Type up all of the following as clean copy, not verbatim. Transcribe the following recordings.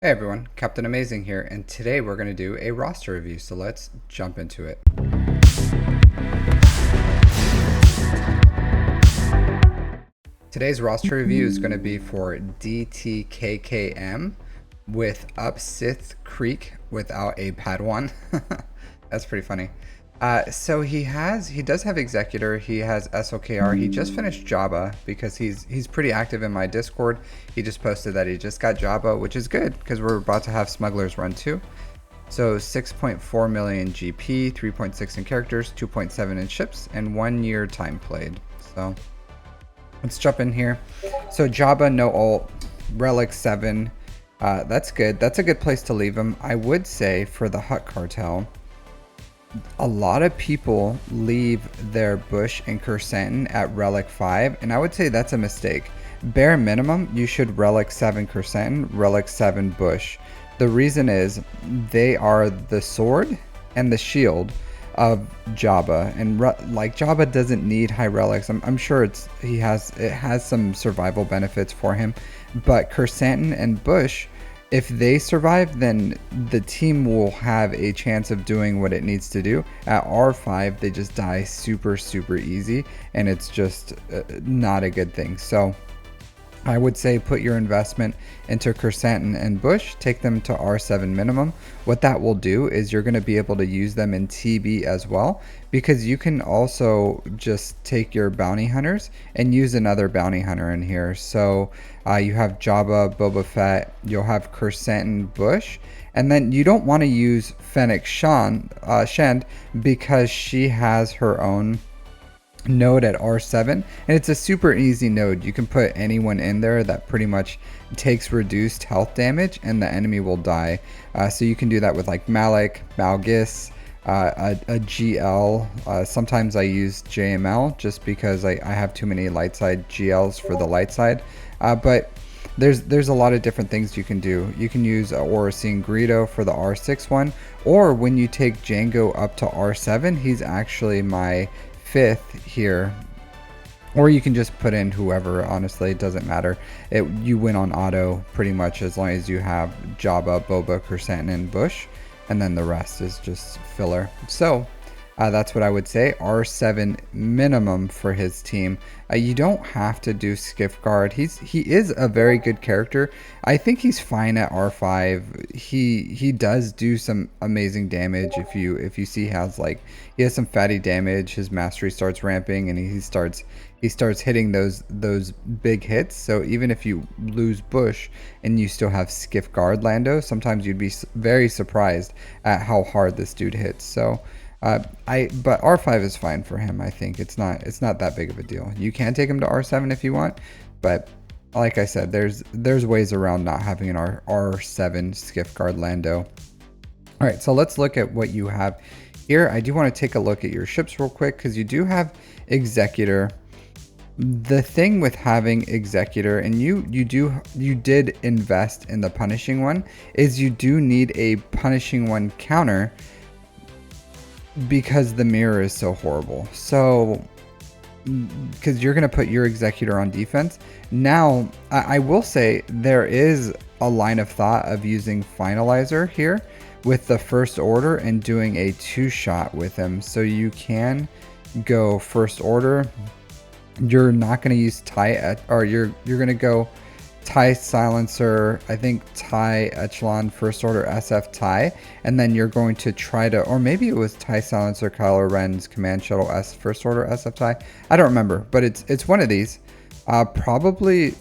Hey everyone, Captain Amazing here, and today we're going to do a roster review, so let's jump into it. Today's roster review is going to be for DTKKM with Up Sith Creek without a Padawan. That's pretty funny. So he does have Executor, he has SOKR, he just finished Jabba because he's pretty active in my Discord. He just posted that he just got Jabba, which is good because we're about to have Smugglers Run 2. So 6.4 million GP, 3.6 in characters, 2.7 in ships, and 1 year time played. So let's jump in here. So Jabba, no ult, Relic 7. That's good. That's a good place to leave him. I would say for the Hut Cartel, a lot of people leave their Bush and Kersantin at Relic 5, and I would say that's a mistake. Bare minimum, you should Relic 7 Kersantin, Relic 7 Bush. The reason is they are the sword and the shield of Jabba, and like Jabba doesn't need high relics. I'm sure it has some survival benefits for him, but Kersantin and Bush, if they survive, then the team will have a chance of doing what it needs to do. At R5, they just die super easy, and it's just not a good thing. So I would say put your investment into Kersantin and Bush, take them to R7 minimum. What that will do is you're going to be able to use them in TB as well, because you can also just take your bounty hunters and use another bounty hunter in here. So you have Jabba, Boba Fett, you'll have Kersantin, Bush, and then you don't want to use Fennec Shand because she has her own node at R7, and it's a super easy node. You can put anyone in there that pretty much takes reduced health damage and the enemy will die. So you can do that with like Malik, Malgis, a GL. Sometimes I use JML just because I have too many light side GLs for the light side, but there's a lot of different things you can do. You can use Oracine Greedo for the R6 one, or when you take Django up to R7, he's actually my 5th here, or you can just put in whoever. Honestly, it doesn't matter. You win on auto pretty much as long as you have Jabba, Boba, Kersantin, and Bush, and then the rest is just filler. So that's what I would say. R7 minimum for his team. You don't have to do Skiff Guard. He is a very good character. I think he's fine at R5. He does do some amazing damage. If you see he has some fatty damage. His mastery starts ramping and he starts hitting those big hits. So even if you lose Bush and you still have Skiff Guard Lando, sometimes you'd be very surprised at how hard this dude hits. So but R5 is fine for him. I think it's not that big of a deal. You can take him to R7 if you want, but like I said, there's ways around not having an R7 Skiff Guard Lando. All right, so let's look at what you have here. I do want to take a look at your ships real quick because you do have Executor. The thing with having Executor, and you did invest in the Punishing One, is you do need a Punishing One counter because the mirror is so horrible. So because you're going to put your Executor on defense. Now I will say there is a line of thought of using Finalizer here with the First Order and doing a 2-shot with him. So you can go First Order. You're not going to use TIE, or you're going to go TIE Silencer, I think TIE Echelon, First Order SF TIE, and then you're going to try to, or maybe it was TIE Silencer, Kylo Ren's Command Shuttle First Order SF TIE. I don't remember, but it's one of these. Probably,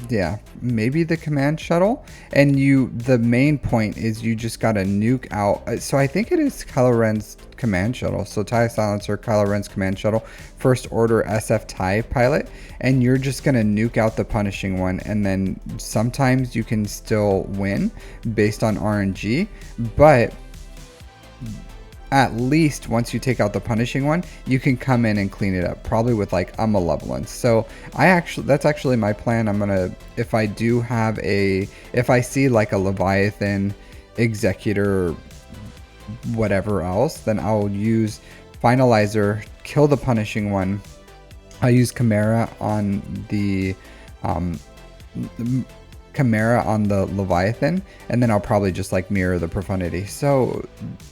yeah, maybe the Command Shuttle. And the main point is you just got to nuke out. So I think it is Kylo Ren's Command Shuttle. So TIE Silencer, Kylo Ren's Command Shuttle, First Order SF TIE pilot, and you're just going to nuke out the Punishing One, and then sometimes you can still win based on RNG, but at least once you take out the Punishing One, you can come in and clean it up, probably with like a Malevolence. So that's actually my plan. I'm gonna, if I see like a Leviathan, Executor, whatever else, then I'll use Finalizer, kill the Punishing One. I use Chimera on the Chimera on the Leviathan, and then I'll probably just like mirror the Profundity. So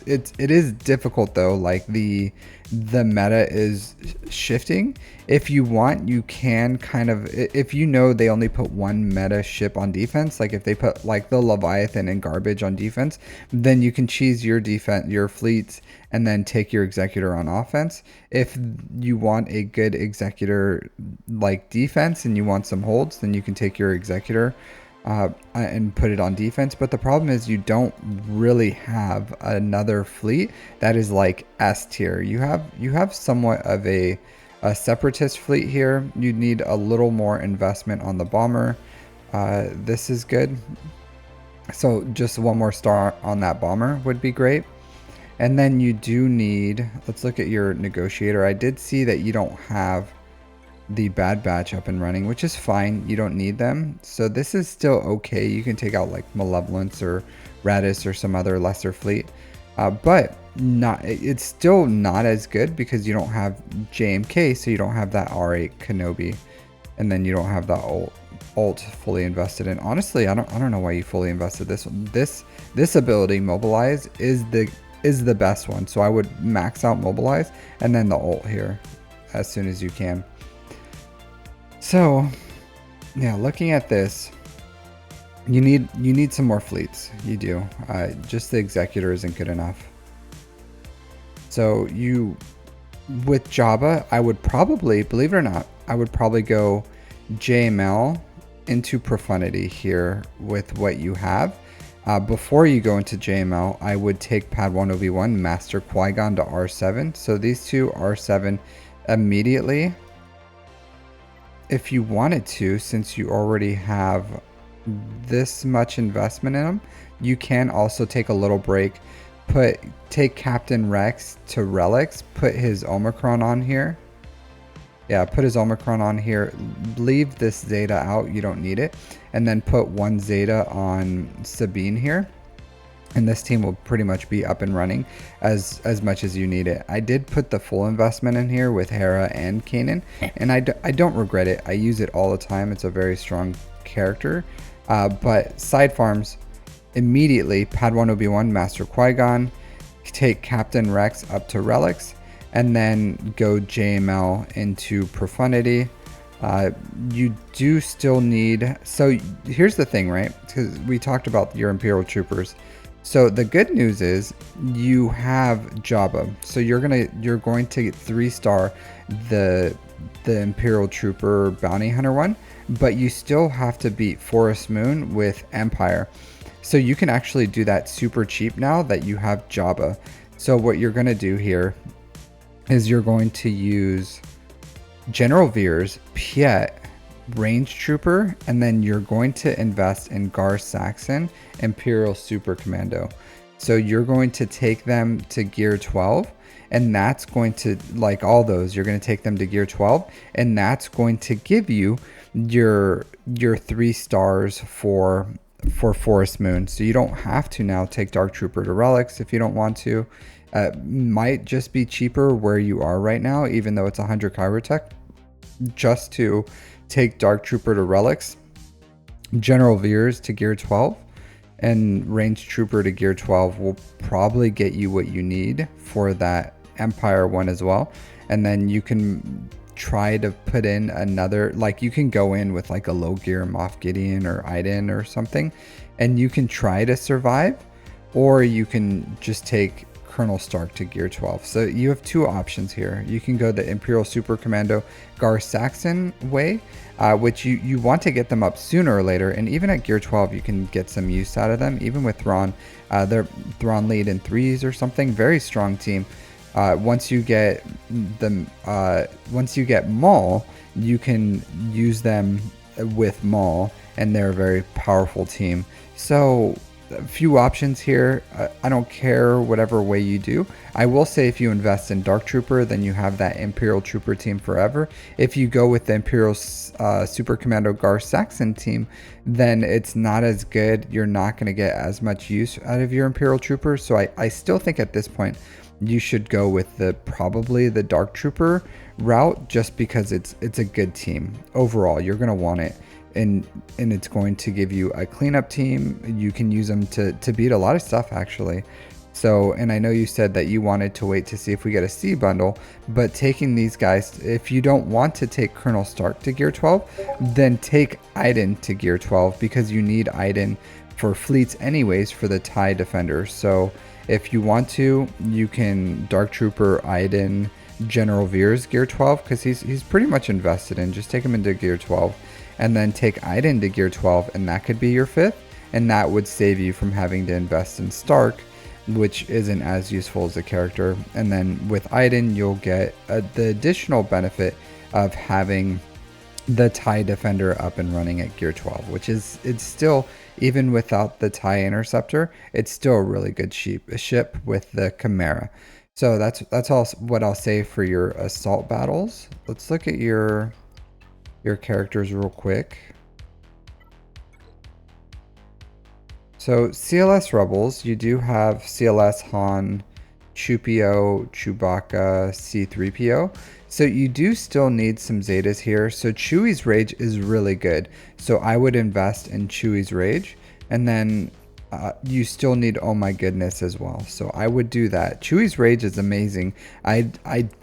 it is difficult though, like the meta is shifting. If you want, you can kind of, if you know they only put one meta ship on defense, like if they put like the Leviathan and garbage on defense, then you can cheese your defense, your fleets, and then take your Executor on offense. If you want a good Executor like defense and you want some holds, then you can take your Executor and put it on defense. But the problem is you don't really have another fleet that is like S tier. You have somewhat of a separatist fleet here. You need a little more investment on the bomber. This is good. So just one more star on that bomber would be great. And then you do need, let's look at your negotiator. I did see that you don't have the Bad Batch up and running, which is fine. You don't need them. So this is still okay. You can take out like Malevolence or Radis or some other lesser fleet. But it's still not as good because you don't have JMK, so you don't have that R8 Kenobi. And then you don't have that ult fully invested in. Honestly, I don't know why you fully invested this one. This ability, Mobilize, is the best one. So I would max out Mobilize and then the ult here as soon as you can. So yeah, looking at this, you need some more fleets. You do. Just the Executor isn't good enough. So with Jabba, I would probably, believe it or not, I would probably go JML into Profundity here with what you have. Before you go into JML, I would take Padawan Obi-Wan, Master Qui-Gon to R7. So these two R7 immediately. If you wanted to, since you already have this much investment in them, you can also take a little break. Take Captain Rex to Relics, put his Omicron on here. Yeah, put his Omicron on here. Leave this Zeta out, you don't need it. And then put one Zeta on Sabine here. And this team will pretty much be up and running as much as you need it. I did put the full investment in here with Hera and Kanan, and I don't regret it. I use it all the time. It's a very strong character. But side farms, immediately Padawan Obi-Wan, Master Qui-Gon, take Captain Rex up to Relics, and then go JML into Profundity. You do still need, so here's the thing, right? Because we talked about your Imperial Troopers. So the good news is you have Jabba. So you're going to get 3-star the Imperial Trooper Bounty Hunter one, but you still have to beat Forest Moon with Empire. So you can actually do that super cheap now that you have Jabba. So what you're going to do here is you're going to use General Veers, Piet, Range Trooper, and then you're going to invest in Gar Saxon, Imperial Super Commando. So you're going to take them to gear 12, and that's going to, like all those, you're going to take them to gear 12, and that's going to give you your 3 stars for Forest Moon. So you don't have to now take Dark Trooper to Relics if you don't want to. Might just be cheaper where you are right now, even though it's 100 Chirotech, just to take Dark Trooper to Relics, General Veers to gear 12, and Range Trooper to gear 12 will probably get you what you need for that Empire one as well. And then you can try to put in another, like you can go in with like a low gear Moff Gideon or Iden or something, and you can try to survive, or you can just take Colonel Stark to gear 12. So you have 2 options here. You can go the Imperial Super Commando Gar Saxon way, which you want to get them up sooner or later, and even at gear 12 you can get some use out of them, even with Thrawn. They're Thrawn lead in 3s or something. Very strong team. Once you get Maul, you can use them with Maul, and they're a very powerful team. So a few options here. I don't care whatever way you do. I will say if you invest in Dark Trooper, then you have that Imperial Trooper team forever. If you go with the Imperial Super Commando Gar Saxon team, then it's not as good. You're not going to get as much use out of your Imperial Trooper. So I still think at this point you should go with probably the Dark Trooper route, just because it's a good team overall. You're going to want it. and it's going to give you a cleanup team. You can use them to beat a lot of stuff actually. So, and I know you said that you wanted to wait to see if we get a C bundle, but taking these guys, if you don't want to take Colonel Stark to gear 12, then take Iden to gear 12, because you need Iden for fleets anyways for the TIE Defender. So if you want to, you can Dark Trooper Iden General Veers gear 12, because he's pretty much invested in. Just take him into gear 12, and then take Iden to gear 12, and that could be your 5th, and that would save you from having to invest in Stark, which isn't as useful as a character. And then with Iden, you'll get the additional benefit of having the TIE Defender up and running at gear 12, which is, it's still, even without the TIE Interceptor, it's still a really good ship with the Chimera. So that's all what I'll say for your assault battles. Let's look at your characters real quick. So CLS Rebels, you do have CLS Han, Chewpio, Chewbacca, C-3PO. So you do still need some Zetas here. So Chewie's Rage is really good. So I would invest in Chewie's Rage. And then you still need Oh My Goodness as well. So I would do that. Chewie's Rage is amazing. I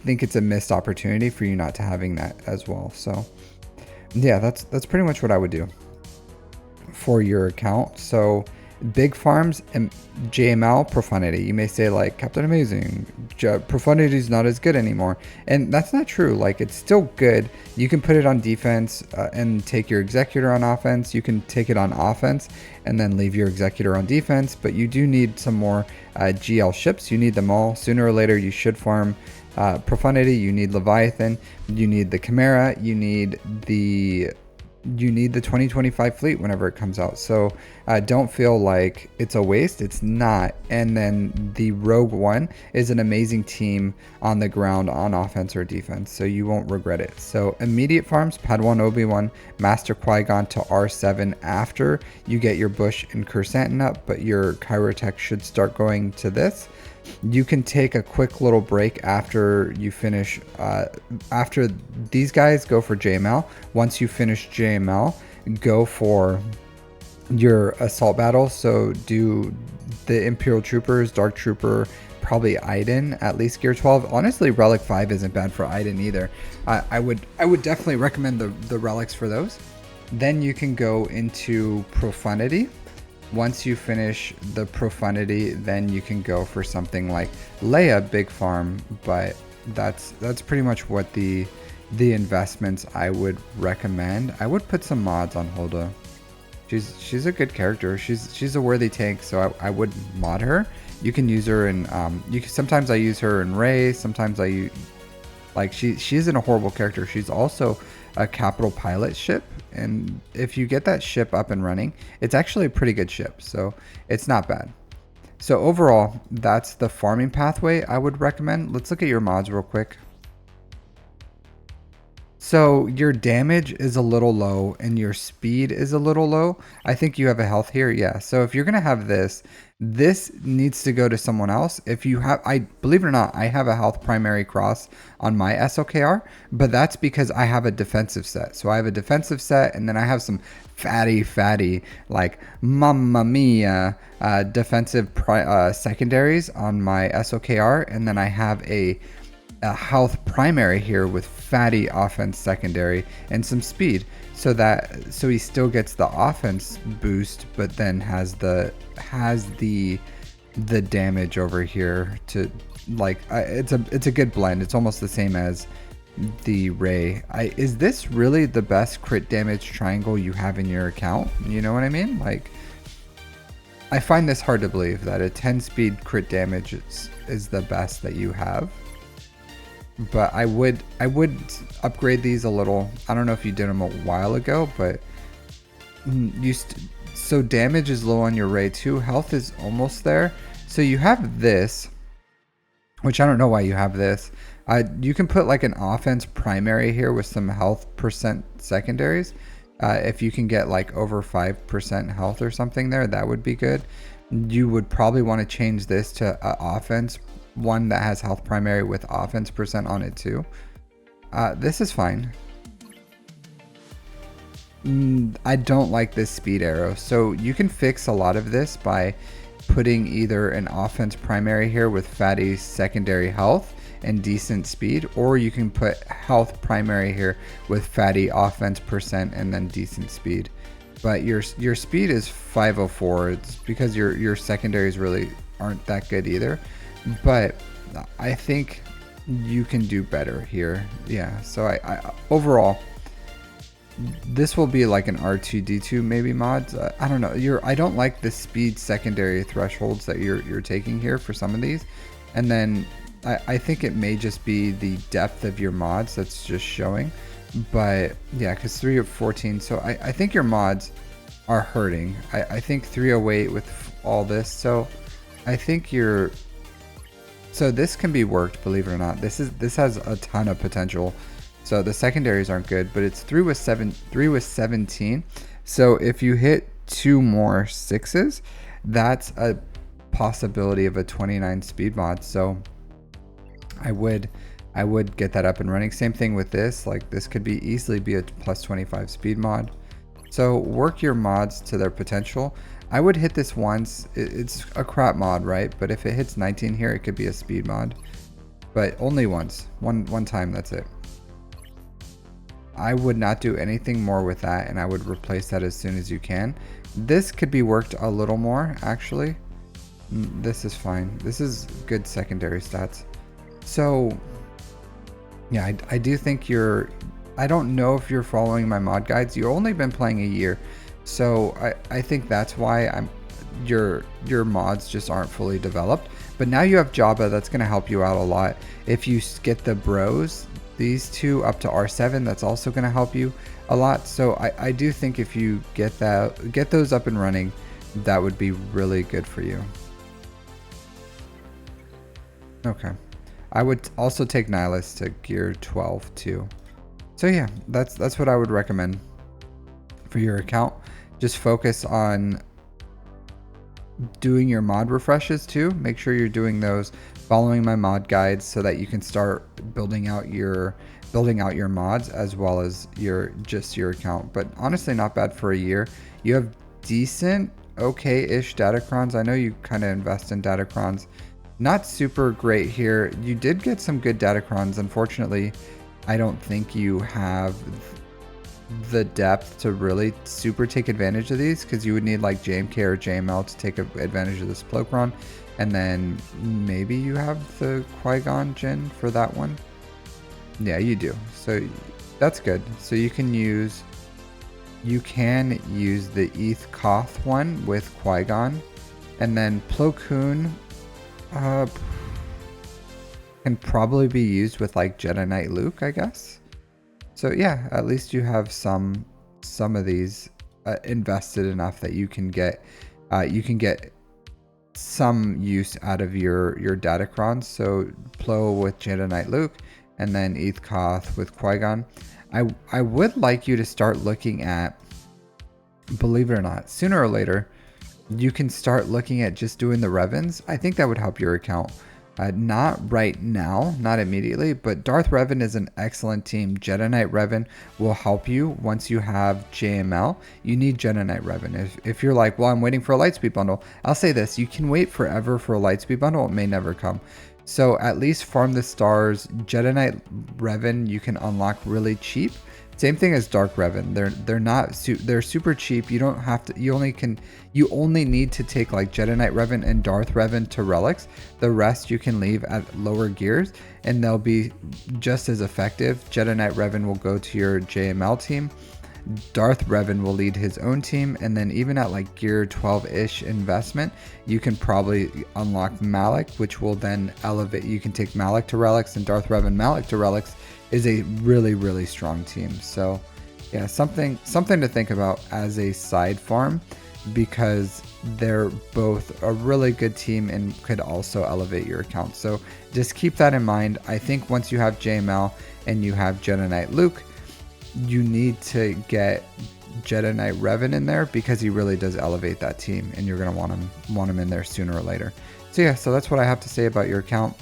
think it's a missed opportunity for you not to having that as well. So yeah, that's pretty much what I would do for your account. So big farms and JML Profundity. You may say like, Captain Amazing, Profundity is not as good anymore, and that's not true. Like, it's still good. You can put it on defense and take your Executor on offense. You can take it on offense and then leave your Executor on defense, but you do need some more GL ships. You need them all. Sooner or later you should farm Profundity. You need Leviathan, you need the Chimera, you need the 2025 fleet whenever it comes out. So don't feel like it's a waste. It's not. And then the Rogue One is an amazing team on the ground on offense or defense, so you won't regret it. So immediate farms: Padawan Obi-Wan, Master Qui-Gon to R7 after you get your Bush and Kersantin up, but your Kyrotech should start going to this. You can take a quick little break after you finish, after these guys, go for JML. Once you finish JML, go for your assault battle. So do the Imperial Troopers, Dark Trooper, probably Iden, at least gear 12. Honestly, Relic 5 isn't bad for Iden either. I would definitely recommend the relics for those. Then you can go into Profundity. Once you finish the Profundity, then you can go for something like Leia Big Farm, but that's pretty much what the investments I would recommend. I would put some mods on Holdo. She's a good character. She's a worthy tank, so I would mod her. You can use her in sometimes I use her in Rey, sometimes I use, like, she isn't a horrible character. She's also a capital pilot ship, and if you get that ship up and running, it's actually a pretty good ship, so it's not bad. So overall, that's the farming pathway I would recommend. Let's look at your mods real quick. So your damage is a little low and your speed is a little low. I think you have a health here. Yeah. So if you're going to have this needs to go to someone else. If you have, I believe it or not, I have a health primary cross on my SOKR, but that's because I have a defensive set. So I have a defensive set, and then I have some fatty, like mamma mia, defensive secondaries on my SOKR. And then I have a health primary here with fatty offense secondary and some speed, so he still gets the offense boost, but then has the damage over here to, like, it's a good blend. It's almost the same as the Rey. Is this really the best crit damage triangle you have in your account? You know what I mean? Like, I find this hard to believe that a 10 speed crit damage is the best that you have. But I would upgrade these a little. I don't know if you did them a while ago, but so damage is low on your Rey too. Health is almost there. So you have this, which I don't know why you have this. You can put like an offense primary here with some health percent secondaries. If you can get like over 5% health or something there, that would be good. You would probably want to change this to offense, one that has health primary with offense percent on it too. This is fine. I don't like this speed arrow. So you can fix a lot of this by putting either an offense primary here with fatty secondary health and decent speed, or you can put health primary here with fatty offense percent and then decent speed. But your speed is 504. It's because your secondaries really aren't that good either. But I think you can do better here. Yeah. So I overall, this will be like an R2D2 maybe mods. I don't know. I don't like the speed secondary thresholds that you're taking here for some of these, and then I think it may just be the depth of your mods that's just showing. But yeah, because 3 of 14. So I think your mods are hurting. I think 308 with all this. So I think so this can be worked, believe it or not. This has a ton of potential. So the secondaries aren't good, but it's 3 with 17. So if you hit 2 more 6s, that's a possibility of a 29 speed mod. So I would get that up and running. Same thing with this. Like this could easily be a plus 25 speed mod. So work your mods to their potential. I would hit this once. It's a crap mod, right? But if it hits 19 here, it could be a speed mod. But only once. One time, that's it. I would not do anything more with that, and I would replace that as soon as you can. This could be worked a little more, actually. This is fine. This is good secondary stats. So, yeah, I do think I don't know if you're following my mod guides. You've only been playing a year. So I think that's why your mods just aren't fully developed. But now you have Jabba, that's going to help you out a lot. If you get the bros, these two up to R7, that's also going to help you a lot. So I do think if you get those up and running, that would be really good for you. Okay. I would also take Nihilus to gear 12 too. So yeah, that's what I would recommend for your account. Just focus on doing your mod refreshes too. Make sure you're doing those, following my mod guides, so that you can start building out your mods as well as your account. But honestly, not bad for a year. You have decent, okay-ish Datacrons. I know you kind of invest in Datacrons. Not super great here. You did get some good Datacrons. Unfortunately, I don't think you have the depth to really super take advantage of these, because you would need like JMK or JML to take advantage of this Plokron, and then maybe you have the Qui-Gon Jinn for that one. Yeah, you do. So that's good. So you can use the Eth Koth one with Qui-Gon, and then Plo Koon can probably be used with like Jedi Knight Luke, I guess. So yeah, at least you have some of these invested enough that you can get some use out of your Datacrons. So Plo with Jedi Knight Luke, and then Eth Koth with Qui-Gon. I would like you to start looking at, believe it or not, sooner or later, you can start looking at just doing the Revans. I think that would help your account. Not right now, not immediately, but Darth Revan is an excellent team. Jedi Knight Revan will help you once you have JML. You need Jedi Knight Revan. If you're like, well, I'm waiting for a Lightspeed bundle, I'll say this: you can wait forever for a Lightspeed bundle. It may never come. So at least farm the stars. Jedi Knight Revan you can unlock really cheap. Same thing as Dark Revan. They're super cheap. You don't have to. You only need to take like Jedi Knight Revan and Darth Revan to relics. The rest you can leave at lower gears, and they'll be just as effective. Jedi Knight Revan will go to your JML team. Darth Revan will lead his own team, and then even at like gear 12-ish investment, you can probably unlock Malak, which will then elevate. You can take Malak to relics, and Darth Revan Malak to relics is a really, really strong team. So yeah, something to think about as a side farm, because they're both a really good team and could also elevate your account. So just keep that in mind. I think once you have JML and you have Jedi Knight Luke, you need to get Jedi Knight Revan in there, because he really does elevate that team, and you're going to want him in there sooner or later. So yeah, so that's what I have to say about your account.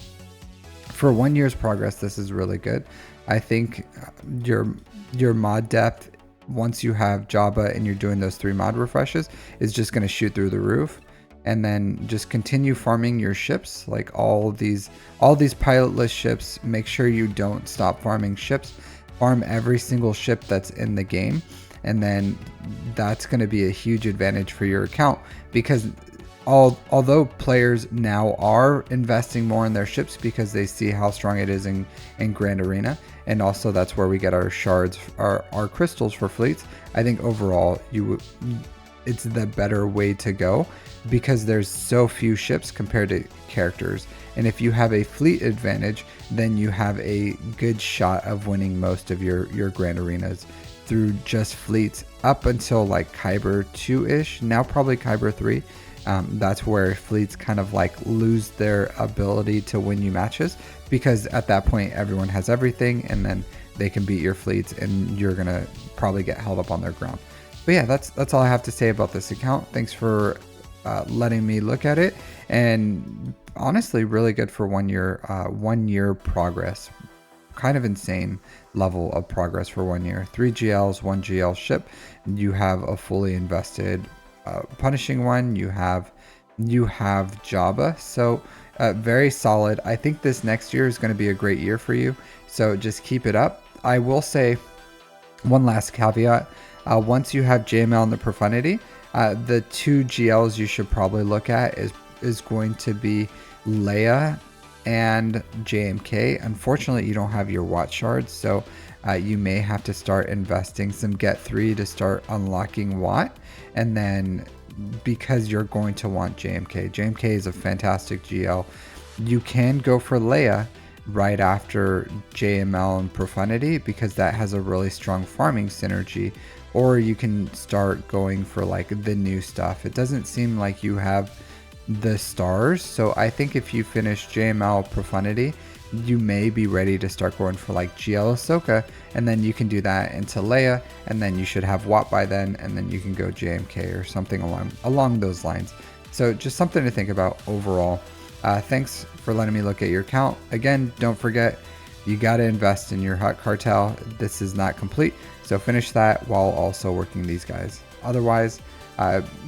For 1 year's progress, this is really good. I think your mod depth once you have Jabba and you're doing those 3 mod refreshes, is just going to shoot through the roof. And then just continue farming your ships, like all these pilotless ships. Make sure you don't stop farming ships. Farm every single ship that's in the game, and then that's going to be a huge advantage for your account, because although players now are investing more in their ships because they see how strong it is in Grand Arena, and also that's where we get our shards, our crystals for fleets. I think overall it's the better way to go, because there's so few ships compared to characters, and if you have a fleet advantage, then you have a good shot of winning most of your Grand Arenas through just fleets up until like Kyber 2-ish, now probably Kyber 3. That's where fleets kind of like lose their ability to win you matches, because at that point everyone has everything, and then they can beat your fleets and you're gonna probably get held up on their ground. But yeah, that's all I have to say about this account. Thanks for letting me look at it, and honestly really good for 1 year 1 year progress. Kind of insane level of progress for 1 year. 3 GLs, 1 GL ship. You have a fully invested punishing one. You have Jabba, so very solid. I think this next year is going to be a great year for you, so just keep it up. I will say one last caveat. Once you have JML and the Profundity, the 2 GLs you should probably look at is going to be Leia and JMK. Unfortunately, you don't have your Watt shards, so you may have to start investing some Get 3 to start unlocking Watt, and then because you're going to want JMK. JMK is a fantastic GL. You can go for Leia right after JML and Profundity, because that has a really strong farming synergy, or you can start going for like the new stuff. It doesn't seem like you have the stars, so I think if you finish JML Profundity, you may be ready to start going for like GL Ahsoka, and then you can do that into Leia, and then you should have Watt by then, and then you can go JMK or something along those lines. So just something to think about overall. Thanks for letting me look at your account. Again, don't forget, you got to invest in your Hut Cartel. This is not complete, so finish that while also working these guys. Otherwise,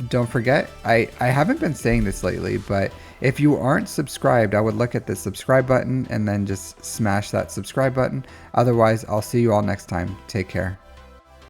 don't forget, I haven't been saying this lately, but if you aren't subscribed, I would look at the subscribe button and then just smash that subscribe button. Otherwise, I'll see you all next time. Take care.